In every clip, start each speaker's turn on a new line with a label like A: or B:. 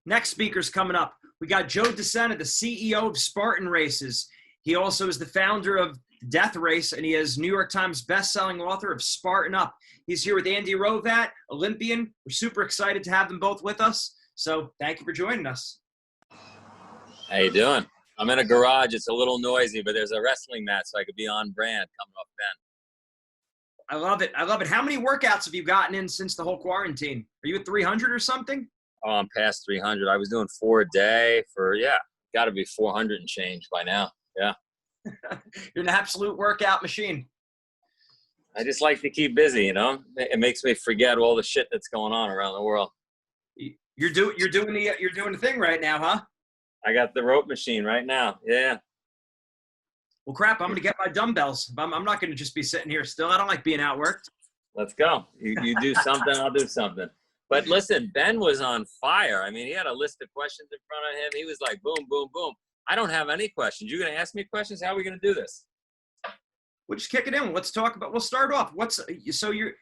A: Next speaker's coming up. We got Joe Sena, the CEO of Spartan Races. He also is the founder of Death Race, and he is New York Times best-selling author of Spartan Up. He's here with Andy Rovat, Olympian. We're super excited to have them both with us. So thank you for joining us.
B: How you doing? I'm in a garage. It's a little noisy, but there's a wrestling mat, so I could be on brand coming off Ben.
A: I love it. I love it. How many workouts have you gotten in since the whole quarantine? Are you at 300 or something?
B: Oh, I'm past 300. I was doing 4 a day for, got to be 400 and change by now. Yeah.
A: You're an absolute workout machine.
B: I just like to keep busy, It makes me forget all the shit that's going on around the world.
A: You're doing the thing right now, huh?
B: I got the rope machine right now. Yeah.
A: Well, crap, I'm going to get my dumbbells. I'm not going to just be sitting here still. I don't like being outworked.
B: Let's go. You do something, I'll do something. But listen, Ben was on fire. I mean, he had a list of questions in front of him. He was like, boom, boom, boom. I don't have any questions. You're going to ask me questions? How are we going to do this?
A: We'll just kick it in. Let's talk about, we'll start off. So you're,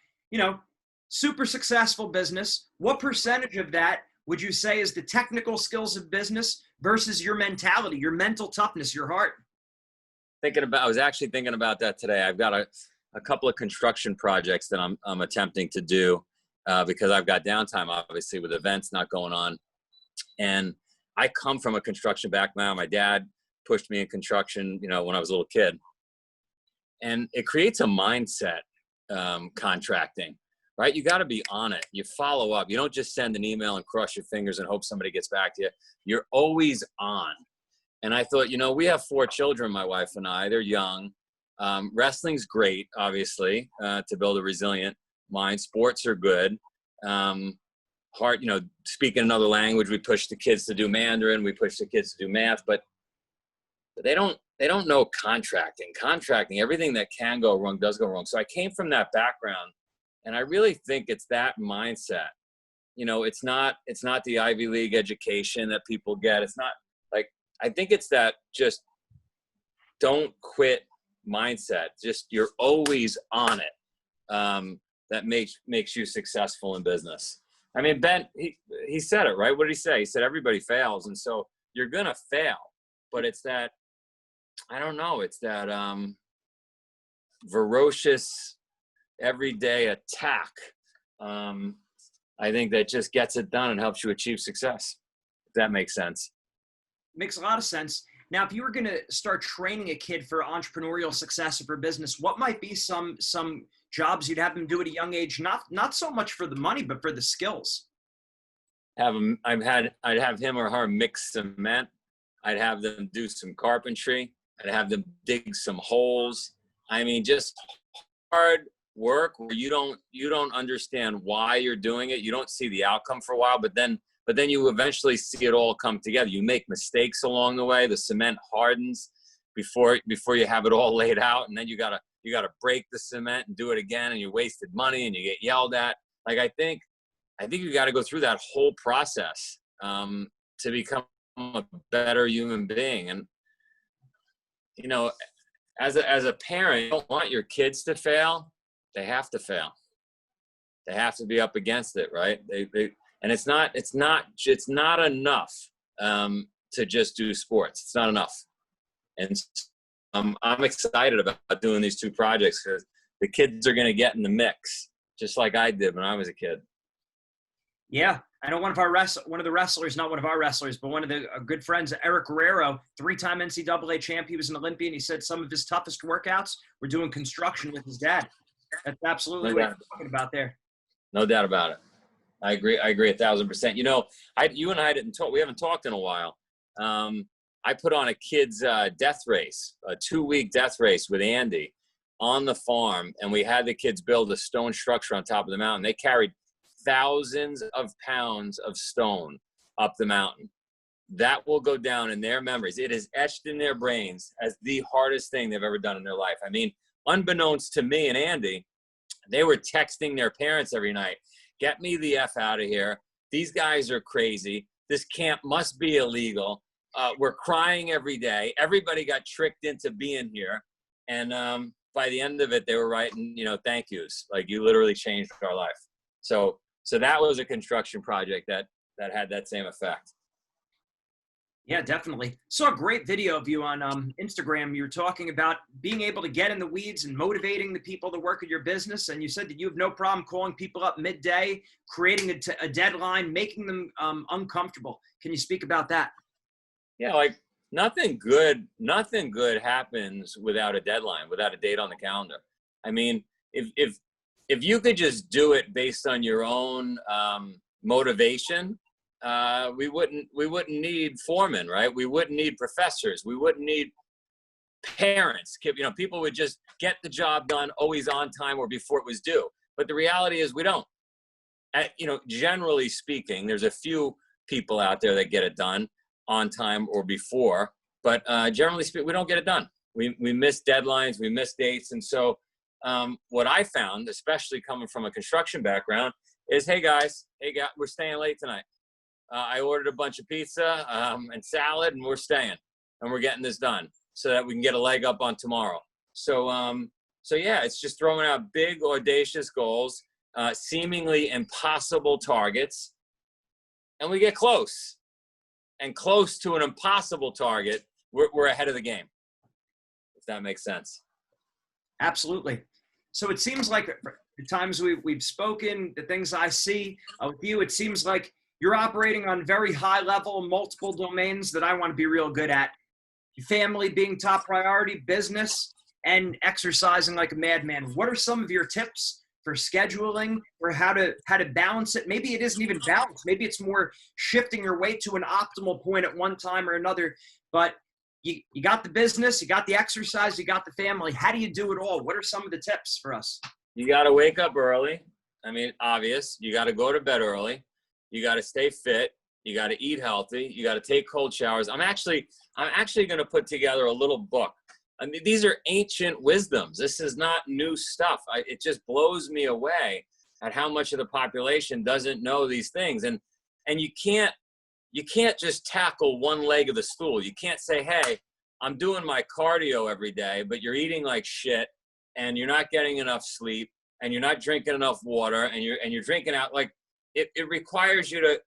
A: super successful business. What percentage of that would you say is the technical skills of business versus your mentality, your mental toughness, your heart?
B: I was actually thinking about that today. I've got a couple of construction projects that I'm attempting to do because I've got downtime, obviously, with events not going on. And I come from a construction background. My dad pushed me in construction, when I was a little kid. And it creates a mindset, contracting, right? You got to be on it. You follow up. You don't just send an email and cross your fingers and hope somebody gets back to you. You're always on. And I thought, we have 4 children, my wife and I. They're young. Wrestling's great, obviously, to build a resilient mind. Sports are good. Speaking another language, we push the kids to do Mandarin. We push the kids to do math, but they don't know contracting. Contracting, everything that can go wrong does go wrong. So I came from that background, and I really think it's that mindset. It's not the Ivy League education that people get. It's not like, I think it's that just don't quit mindset. Just you're always on it. That makes you successful in business. I mean, Ben, he said it, right? What did he say? He said everybody fails, and so you're gonna fail. But it's that, I don't know, it's that ferocious everyday attack. I think that just gets it done and helps you achieve success. If that makes sense.
A: Makes a lot of sense. Now, if you were going to start training a kid for entrepreneurial success or for business, what might be some jobs you'd have them do at a young age? Not so much for the money, but for the skills.
B: I'd have him or her mix cement. I'd have them do some carpentry. I'd have them dig some holes. I mean, just hard work where you don't understand why you're doing it. You don't see the outcome for a while, but then you eventually see it all come together. You make mistakes along the way. The cement hardens before you have it all laid out, and then you gotta break the cement and do it again, and you wasted money and you get yelled at. Like I think you got to go through that whole process to become a better human being. And as a parent, you don't want your kids to fail. They have to fail. They have to be up against it, right? And it's not enough to just do sports. It's not enough. And I'm excited about doing these 2 projects because the kids are going to get in the mix, just like I did when I was a kid.
A: Yeah, I know one of the wrestlers, not one of our wrestlers, but one of the good friends, Eric Guerrero, 3-time NCAA champ. He was an Olympian. He said some of his toughest workouts were doing construction with his dad. That's absolutely what you're talking about there.
B: No doubt about it. I agree 1,000%. You and I didn't talk. We haven't talked in a while. I put on a kid's death race, a 2-week death race with Andy on the farm, and we had the kids build a stone structure on top of the mountain. They carried thousands of pounds of stone up the mountain. That will go down in their memories. It is etched in their brains as the hardest thing they've ever done in their life. I mean, unbeknownst to me and Andy, they were texting their parents every night, "Get me the F out of here. These guys are crazy. This camp must be illegal. We're crying every day. Everybody got tricked into being here." And by the end of it, they were writing, thank yous. Like, you literally changed our life. So that was a construction project that that had that same effect.
A: Yeah, definitely. Saw a great video of you on Instagram. You were talking about being able to get in the weeds and motivating the people to work at your business. And you said that you have no problem calling people up midday, creating a deadline, making them uncomfortable. Can you speak about that?
B: Yeah, like nothing good happens without a deadline, without a date on the calendar. I mean, if you could just do it based on your own motivation, we wouldn't need foremen, right? We wouldn't need professors. We wouldn't need parents. People would just get the job done always on time or before it was due. But the reality is we don't. Generally speaking, there's a few people out there that get it done on time or before, but generally speaking, we don't get it done. We miss deadlines, we miss dates. And so what I found, especially coming from a construction background, is, hey guys, we're staying late tonight. I ordered a bunch of pizza and salad, and we're staying, and we're getting this done so that we can get a leg up on tomorrow. So yeah, it's just throwing out big, audacious goals, seemingly impossible targets, and we get close. And close to an impossible target, we're ahead of the game, if that makes sense.
A: Absolutely. So it seems like the times we've spoken, the things I see with you, it seems like you're operating on very high level, multiple domains that I want to be real good at. Family being top priority, business, and exercising like a madman. What are some of your tips for scheduling, or how to balance it? Maybe it isn't even balanced. Maybe it's more shifting your weight to an optimal point at one time or another. But you got the business, you got the exercise, you got the family. How do you do it all? What are some of the tips for us?
B: You got to wake up early. I mean, obvious. You got to go to bed early. You got to stay fit. You got to eat healthy. You got to take cold showers. I'm actually going to put together a little book. I mean, these are ancient wisdoms. This is not new stuff. It just blows me away at how much of the population doesn't know these things. And you can't just tackle one leg of the stool. You can't say, hey, I'm doing my cardio every day, but you're eating like shit, and you're not getting enough sleep, and you're not drinking enough water, and you're drinking out. Like it requires you to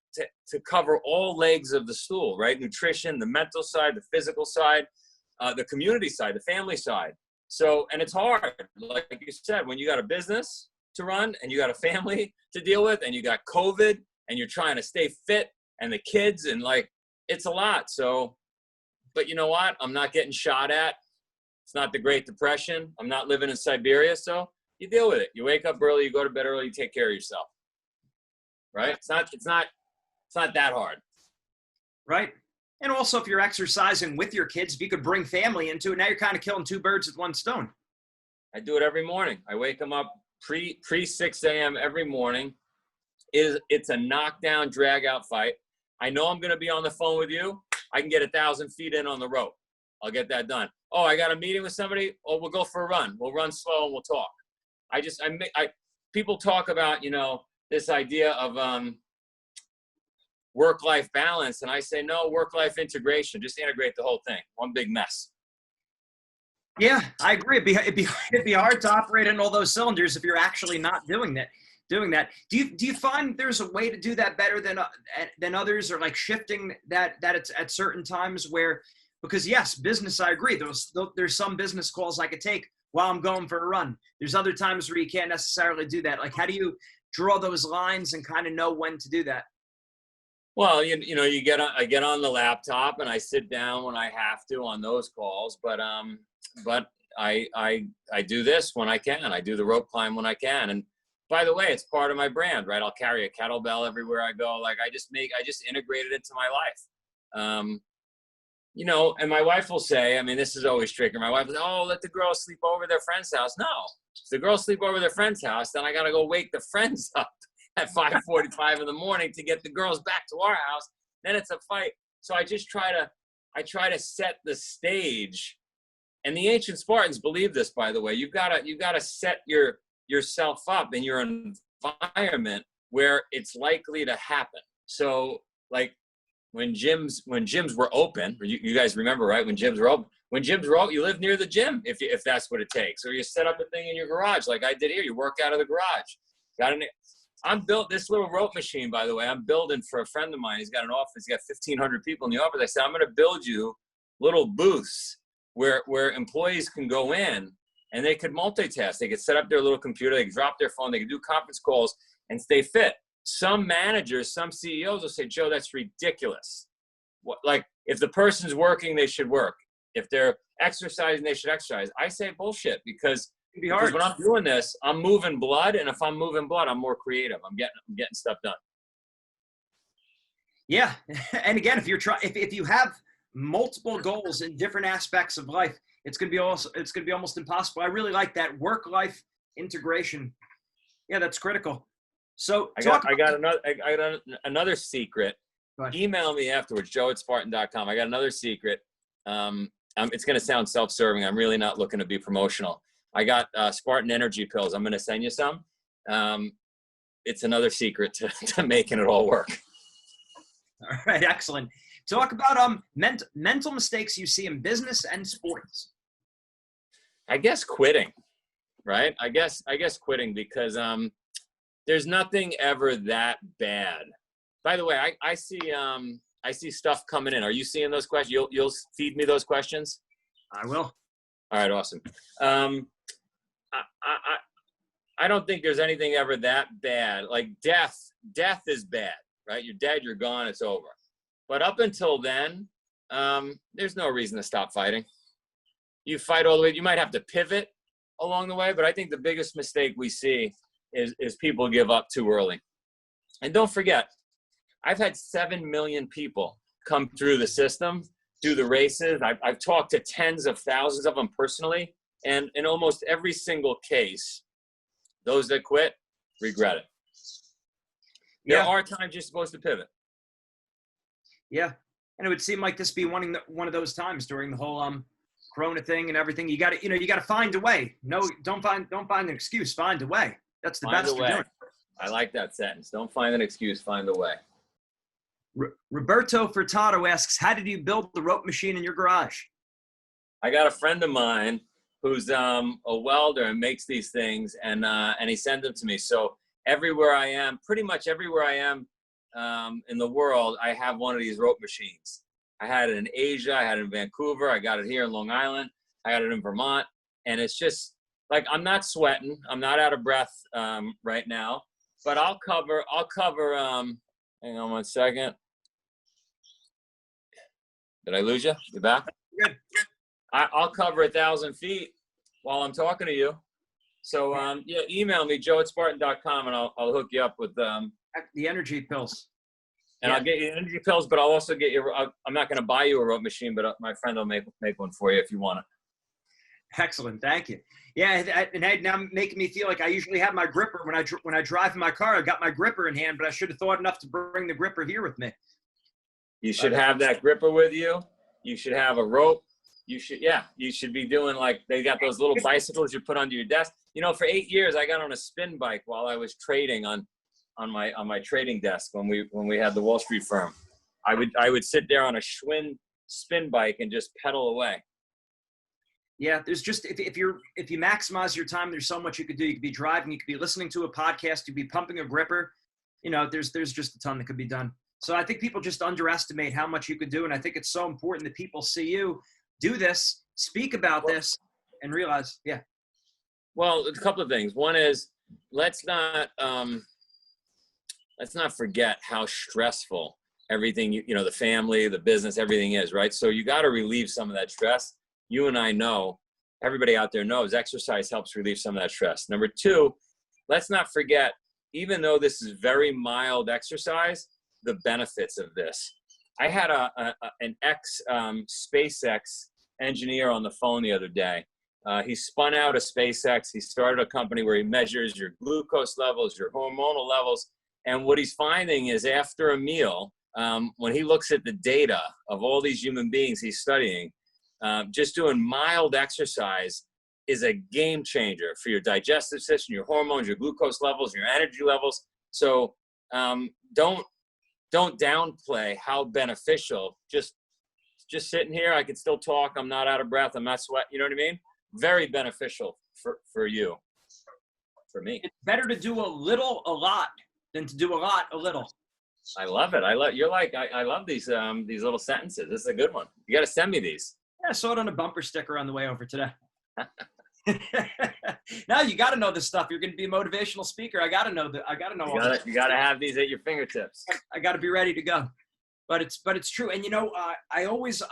B: cover all legs of the stool, right? Nutrition, the mental side, the physical side, the community side, the family side. So, and it's hard. Like you said, when you got a business to run and you got a family to deal with and you got COVID and you're trying to stay fit and the kids, and like, it's a lot. So, but you know what? I'm not getting shot at. It's not the Great Depression. I'm not living in Siberia. So you deal with it. You wake up early, you go to bed early, you take care of yourself. Right? It's not that hard.
A: Right. And also, if you're exercising with your kids, if you could bring family into it, now you're kind of killing two birds with one stone.
B: I do it every morning. I wake them up pre 6 a.m. every morning. It's a knockdown, drag out fight. I know I'm going to be on the phone with you. I can get 1,000 feet in on the rope. I'll get that done. Oh, I got a meeting with somebody. Oh, we'll go for a run. We'll run slow and we'll talk. People talk about, this idea of work-life balance, and I say no, work-life integration. Just integrate the whole thing. One big mess.
A: Yeah, I agree. It'd be hard to operate in all those cylinders if you're actually not doing that. Do you find there's a way to do that better than others, or like shifting that it's at certain times where, because yes, business, I agree. There's some business calls I could take while I'm going for a run. There's other times where you can't necessarily do that. Like, how do you draw those lines and kind of know when to do that?
B: Well, I get on the laptop and I sit down when I have to on those calls, but I do this when I can. I do the rope climb when I can. And by the way, it's part of my brand, right? I'll carry a kettlebell everywhere I go. Like I just integrate it into my life. And my wife will say, I mean, this is always tricky. My wife will say, oh, let the girls sleep over at their friend's house. No, if the girls sleep over at their friend's house, then I got to go wake the friends up at 5:45 in the morning to get the girls back to our house. Then it's a fight. So I try to set the stage. And the ancient Spartans believe this, by the way. You've got to set yourself up in your environment where it's likely to happen. So like when gyms were open, or you guys remember, right? When gyms were open, you live near the gym if that's what it takes. Or you set up a thing in your garage like I did here. You work out of the garage. I'm built this little rope machine, by the way. I'm building for a friend of mine. He's got an office. He's got 1,500 people in the office. I said, I'm going to build you little booths where employees can go in and they could multitask. They could set up their little computer. They could drop their phone. They could do conference calls and stay fit. Some managers, some CEOs will say, Joe, that's ridiculous. Like, if the person's working, they should work. If they're exercising, they should exercise. I say bullshit because when I'm doing this, I'm moving blood, and if I'm moving blood, I'm more creative. I'm getting stuff done.
A: Yeah, and again, if you have multiple goals in different aspects of life, it's gonna be almost impossible. I really like that work-life integration. Yeah, that's critical. So
B: I got another secret. Email me afterwards, joe@spartan.com. I got another secret. It's going to sound self-serving. I'm really not looking to be promotional. I got Spartan energy pills. I'm going to send you some. It's another secret to making it all work.
A: All right, excellent. Talk about mental mistakes you see in business and sports.
B: I guess quitting, right? I guess quitting because there's nothing ever that bad. By the way, I see stuff coming in. Are you seeing those questions? You'll feed me those questions?
A: I will.
B: All right, awesome. I don't think there's anything ever that bad. Like death is bad, right? You're dead, you're gone, it's over. But up until then, there's no reason to stop fighting. You fight all the way. You might have to pivot along the way, but I think the biggest mistake we see is people give up too early. And don't forget, I've had 7 million people come through the system, do the races. I've talked to tens of thousands of them personally. And in almost every single case, those that quit regret it. There are times you're supposed to pivot.
A: Yeah. And it would seem like this be one of those times during the whole Corona thing and everything. You got to find a way. No, don't find an excuse. Find a way. That's the best you're doing.
B: I like that sentence. Don't find an excuse. Find a way.
A: Roberto Furtado asks, how did you build the rope machine in your garage?
B: I got a friend of mine who's a welder and makes these things, and he sends them to me. So pretty much everywhere I am in the world, I have one of these rope machines. I had it in Asia. I had it in Vancouver. I got it here in Long Island. I got it in Vermont. And it's just like, I'm not sweating. I'm not out of breath right now, but I'll cover, hang on one second. Did I lose you? You back?
A: Good.
B: I'll cover 1,000 feet while I'm talking to you. So email me, joe@spartan.com, and I'll hook you up with
A: the energy pills.
B: And I'll get you energy pills, but I'll also get you. I'm not going to buy you a rope machine, but my friend will make one for you if you want it.
A: Excellent, thank you. Yeah, and now making me feel like I usually have my gripper when I drive in my car. I got my gripper in hand, but I should have thought enough to bring the gripper here with me.
B: You should have that gripper with you. You should have a rope. You should be doing like they got those little bicycles you put under your desk. For 8 years I got on a spin bike while I was trading on my trading desk when we had the Wall Street firm. I would sit there on a Schwinn spin bike and just pedal away.
A: Yeah, there's just if you maximize your time, there's so much you could do. You could be driving, you could be listening to a podcast, you'd be pumping a gripper. There's just a ton that could be done. So I think people just underestimate how much you could do, and I think it's so important that people see you do this, speak about this, and realize, yeah.
B: Well, a couple of things. One is let's not forget how stressful everything, the family, the business, everything is, right? So you got to relieve some of that stress. You and I know, everybody out there knows, exercise helps relieve some of that stress. Number two, let's not forget, even though this is very mild exercise, the benefits of this. I had an SpaceX engineer on the phone the other day. He spun out of SpaceX. He started a company where he measures your glucose levels, your hormonal levels. And what he's finding is after a meal, when he looks at the data of all these human beings he's studying, just doing mild exercise is a game changer for your digestive system, your hormones, your glucose levels, your energy levels. So don't downplay how beneficial. Just sitting here, I can still talk. I'm not out of breath. I'm not sweating. You know what I mean? Very beneficial for you, for me.
A: It's better to do a little, a lot than to do a lot, a little.
B: I love it. I love these little sentences. This is a good one. You got to send me these.
A: Yeah, I saw it on a bumper sticker on the way over today. Now you got to know this stuff. You're going to be a motivational speaker. I got to know that. I got to know.
B: You got to have these at your fingertips.
A: I got to be ready to go. But it's true. And I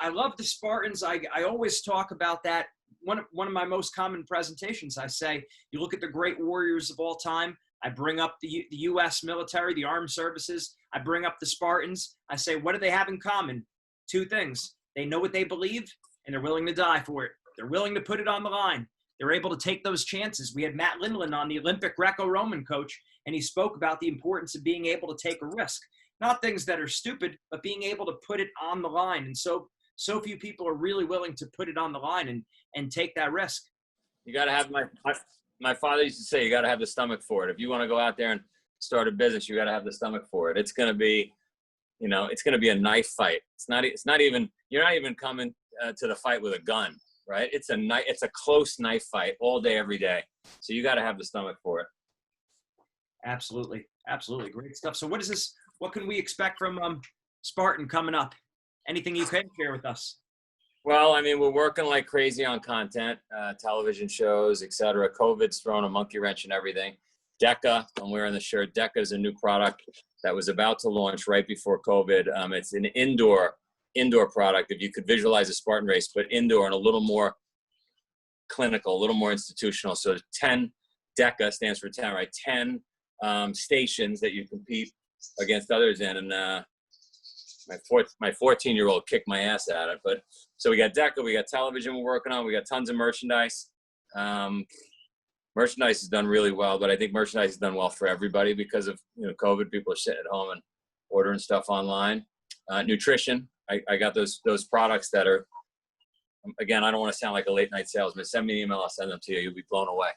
A: love the Spartans. I always talk about that. One of my most common presentations, I say, you look at the great warriors of all time. I bring up the U.S. military, the armed services. I bring up the Spartans. I say, what do they have in common? Two things. They know what they believe, and they're willing to die for it. They're willing to put it on the line. They're able to take those chances. We had Matt Lindland on, the Olympic Greco-Roman coach, and he spoke about the importance of being able to take a risk. Not things that are stupid, but being able to put it on the line. And so few people are really willing to put it on the line and take that risk.
B: You got to have my father used to say, you got to have the stomach for it. If you want to go out there and start a business, you got to have the stomach for it. It's going to be, it's going to be a knife fight. You're not even coming to the fight with a gun, right? It's a close knife fight all day, every day. So you got to have the stomach for it.
A: Absolutely. Absolutely. Great stuff. So what can we expect from Spartan coming up? Anything you can share with us?
B: Well, I mean, we're working like crazy on content, television shows, etc. COVID's thrown a monkey wrench in everything. DECA, I'm wearing the shirt. DECA is a new product that was about to launch right before COVID. It's an indoor product. If you could visualize a Spartan race, but indoor and a little more clinical, a little more institutional. So 10, DECA stands for 10, right? 10 stations that you compete against others in. And my 14-year-old kicked my ass at it. But so we got DECA, we got television we're working on, we got tons of merchandise. Merchandise has done really well, but I think merchandise has done well for everybody because of COVID. People are sitting at home and ordering stuff online. Nutrition, I got those products that are, again, I don't want to sound like a late night salesman. Send me an email, I'll send them to you. You'll be blown away.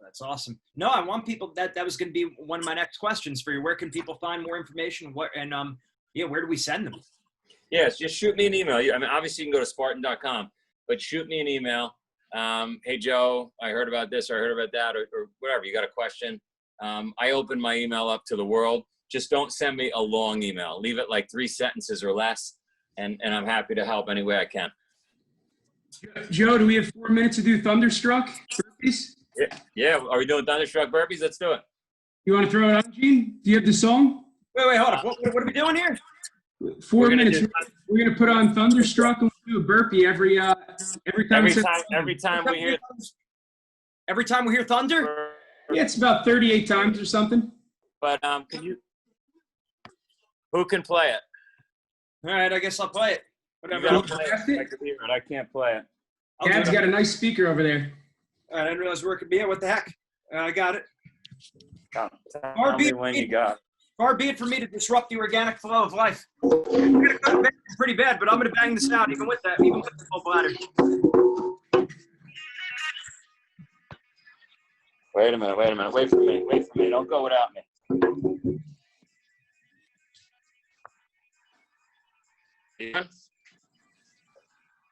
A: That's awesome. No, I want people that was going to be one of my next questions for you. Where can people find more information? Where do we send them?
B: Yes, just shoot me an email. I mean, obviously you can go to Spartan.com, but shoot me an email. Hey, Joe, I heard about this or I heard about that or whatever. You got a question? I open my email up to the world. Just don't send me a long email. Leave it like 3 sentences or less, and I'm happy to help any way I can.
C: Joe, do we have 4 minutes to do Thunderstruck burpees?
B: Yeah. Are we doing Thunderstruck burpees? Let's do it.
C: You want to throw it on, Gene? Do you have the song?
A: Wait, hold on. What are we doing here?
C: 4 minutes. We're gonna put on Thunderstruck and we'll do a burpee every time.
B: Every time we hear.
A: Every time we hear thunder.
C: Yeah, it's about 38 times or something.
B: But who can play it?
A: All right, I guess I'll play it. Whatever.
B: I can't play it.
C: Dad's got a nice speaker over there.
A: I didn't realize where it could be at. What the heck? I got it.
B: Tell me when you got.
A: Far be it for me to disrupt the organic flow of life. I'm going to cut it pretty bad, but I'm going to bang this out even with the full bladder.
B: Wait a minute. Wait for me. Don't go without me.
A: Can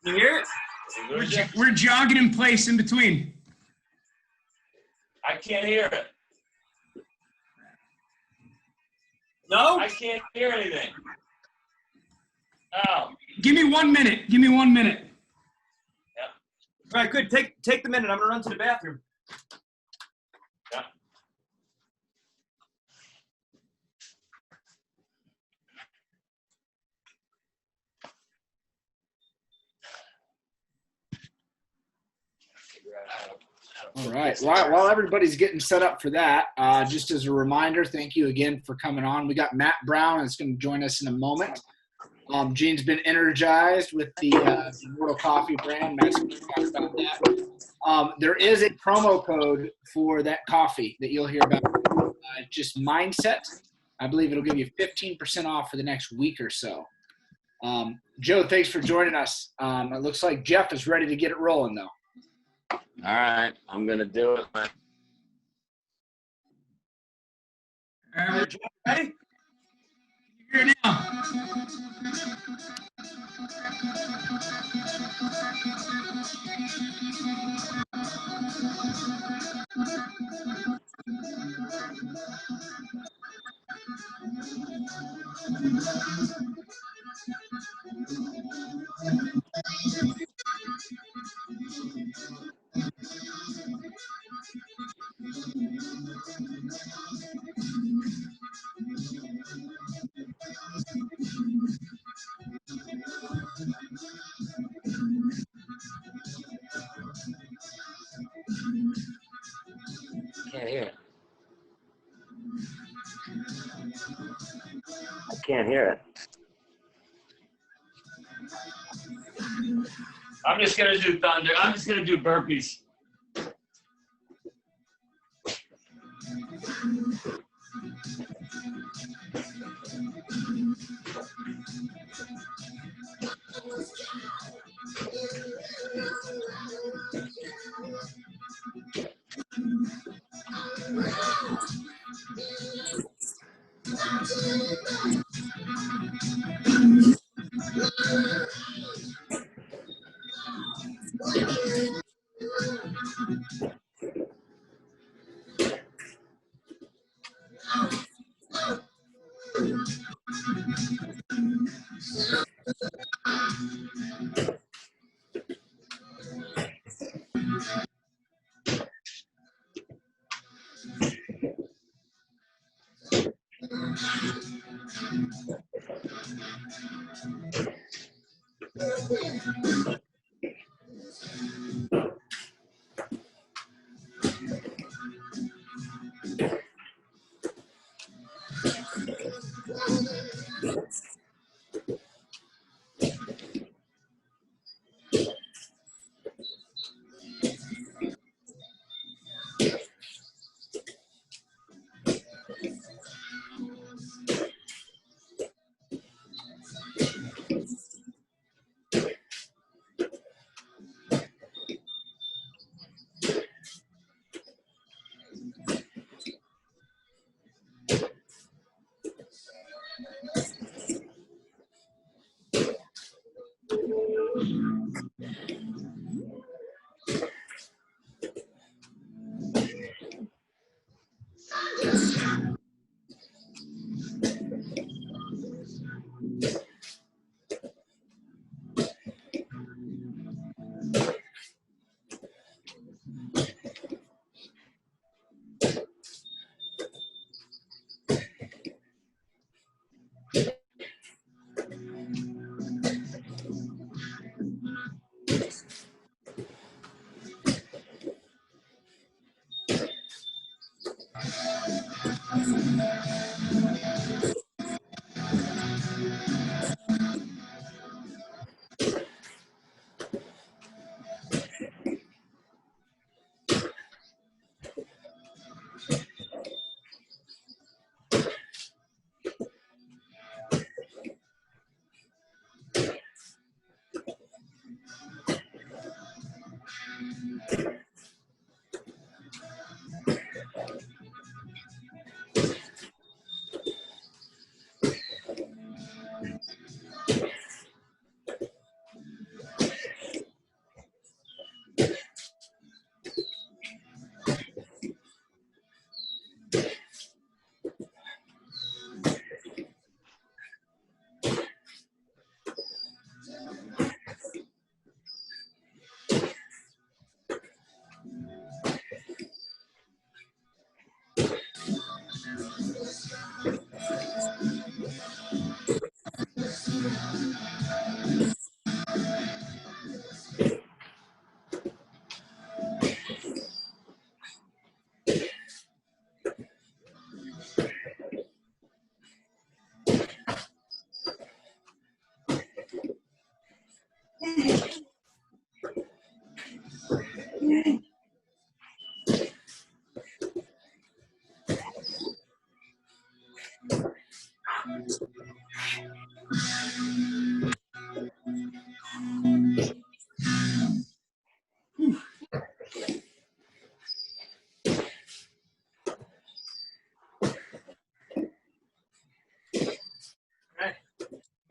A: you hear it?
C: We're jogging in place in between.
B: I can't hear it.
A: No?
B: I can't hear anything. Oh.
C: Give me 1 minute.
B: Yeah.
A: All right, good. Take the minute. I'm going to run to the bathroom.
B: Yeah.
D: All right. While everybody's getting set up for that, just as a reminder, thank you again for coming on. We got Matt Brown that's going to join us in a moment. Gene's been energized with the Immortal Coffee brand. Matt's going to talk about that. There is a promo code for that coffee that you'll hear about. Just Mindset. I believe it'll give you 15% off for the next week or so. Joe, thanks for joining us. It looks like Jeff is ready to get it rolling, though.
B: All right, I'm gonna do it.
A: Ready?
C: Here now.
E: can't hear it.
F: I'm just gonna do thunder. I'm just gonna do burpees.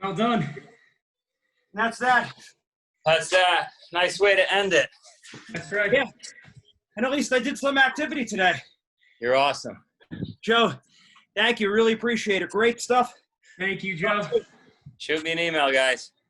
C: Well done.
A: That's that.
F: That's a nice way to end it.
C: That's right.
A: Yeah. And at least I did some activity today.
B: You're awesome.
A: Joe, thank you. Really appreciate it. Great stuff.
C: Thank you, Joe.
B: Shoot me an email, guys.